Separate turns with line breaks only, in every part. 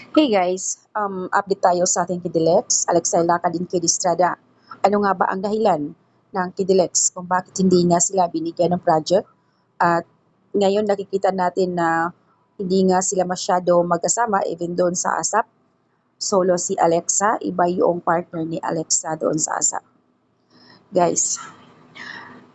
Hey guys, update tayo sa ating Kidilex, Alexay Laca din Kid Estrada. Ano nga ba ang dahilan ng Kidilex kung bakit hindi nga sila binigyan ng project? At ngayon nakikita natin na hindi nga sila masyado magkasama even doon sa ASAP. Solo si Alexa, iba yung partner ni Alexa doon sa ASAP. Guys,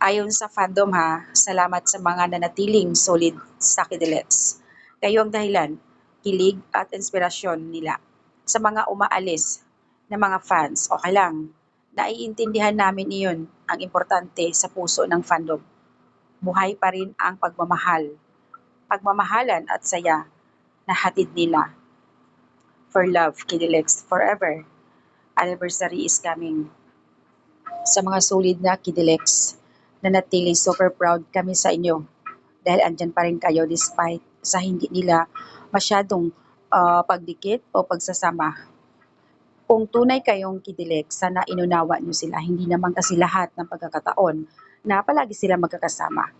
ayon sa fandom ha, salamat sa mga nanatiling solid sa Kidilex. Kayo ang dahilan, kilig at inspirasyon nila. Sa mga umaalis na mga fans, okay lang. Naiintindihan namin iyon. Ang importante sa puso ng fandom. Buhay pa rin ang pagmamahal. Pagmamahalan at saya na hatid nila. For love, Kidilex, forever. Anniversary is coming. Sa mga solid na Kidilex, nanatiling super proud kami sa inyo dahil andyan pa rin kayo despite sa hindi nila masyadong pagdikit o pagsasama. Kung tunay kayong Kidilex, sana inunawa nyo sila. Hindi naman kasi lahat ng pagkakataon na palagi sila magkakasama.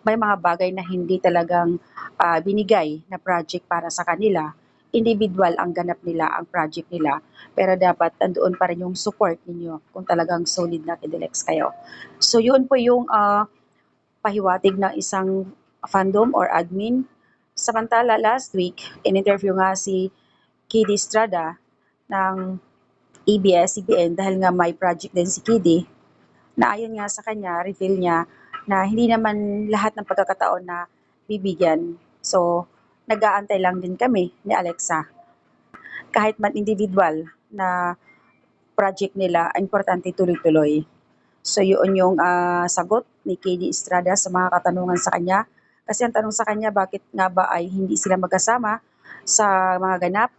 May mga bagay na hindi talagang binigay na project para sa kanila. Individual ang ganap nila, ang project nila. Pero dapat andoon pa rin yung support ninyo kung talagang solid na Kidilex kayo. So yun po yung pahiwatig ng isang fandom or admin. Samantala last week, in-interview nga si Kid Estrada ng ABS-CBN dahil nga may project din si Kiddy na ayon nga sa kanya, reveal niya na hindi naman lahat ng pagkakataon na bibigyan. So, nag-aantay lang din kami ni Alexa. Kahit man individual na project nila, importante tuloy-tuloy. So, yun yung sagot ni KD Estrada sa mga katanungan sa kanya. Kasi ang tanong sa kanya, bakit nga ba ay hindi sila magkasama sa mga ganap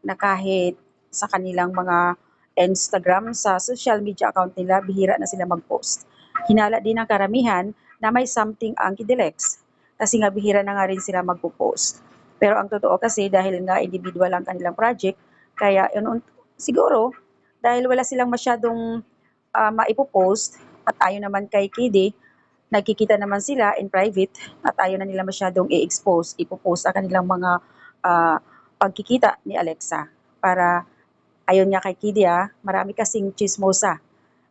na kahit sa kanilang mga Instagram, sa social media account nila, bihira na sila mag-post. Hinala din ng karamihan na may something ang Kidilex kasi nga bihira na nga rin sila magpo-post. Pero ang totoo kasi dahil nga individual ang kanilang project, kaya yun, siguro dahil wala silang masyadong maipopost at ayaw naman kay Kidi, nagkikita naman sila in private at ayaw na nila masyadong i-expose, ipopost ang kanilang mga pagkikita ni Alexa para ayon nga kay Kidi marami kasing chismosa.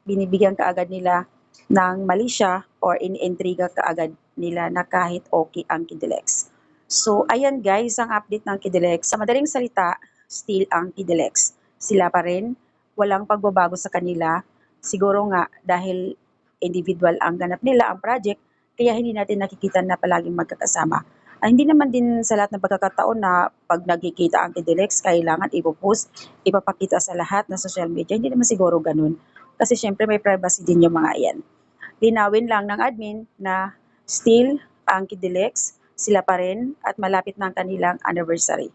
Binibigyan kaagad nila ng mali siya or iniintriga kaagad nila na kahit okay ang Kidilex. So, ayan guys, ang update ng Kidilex. Sa madaling salita, still ang Kidilex. Sila pa rin, walang pagbabago sa kanila. Siguro nga dahil individual ang ganap nila, ang project, kaya hindi natin nakikita na palaging magkakasama. Hindi naman din sa lahat ng pagkakataon na pag nagkikita ang Kidilex, kailangan ipopost, ipapakita sa lahat na social media. Hindi naman siguro ganun. Kasi syempre may privacy din yung mga yan. Linawin lang ng admin na still ang Kidilex, sila pa rin at malapit na ang kanilang anniversary.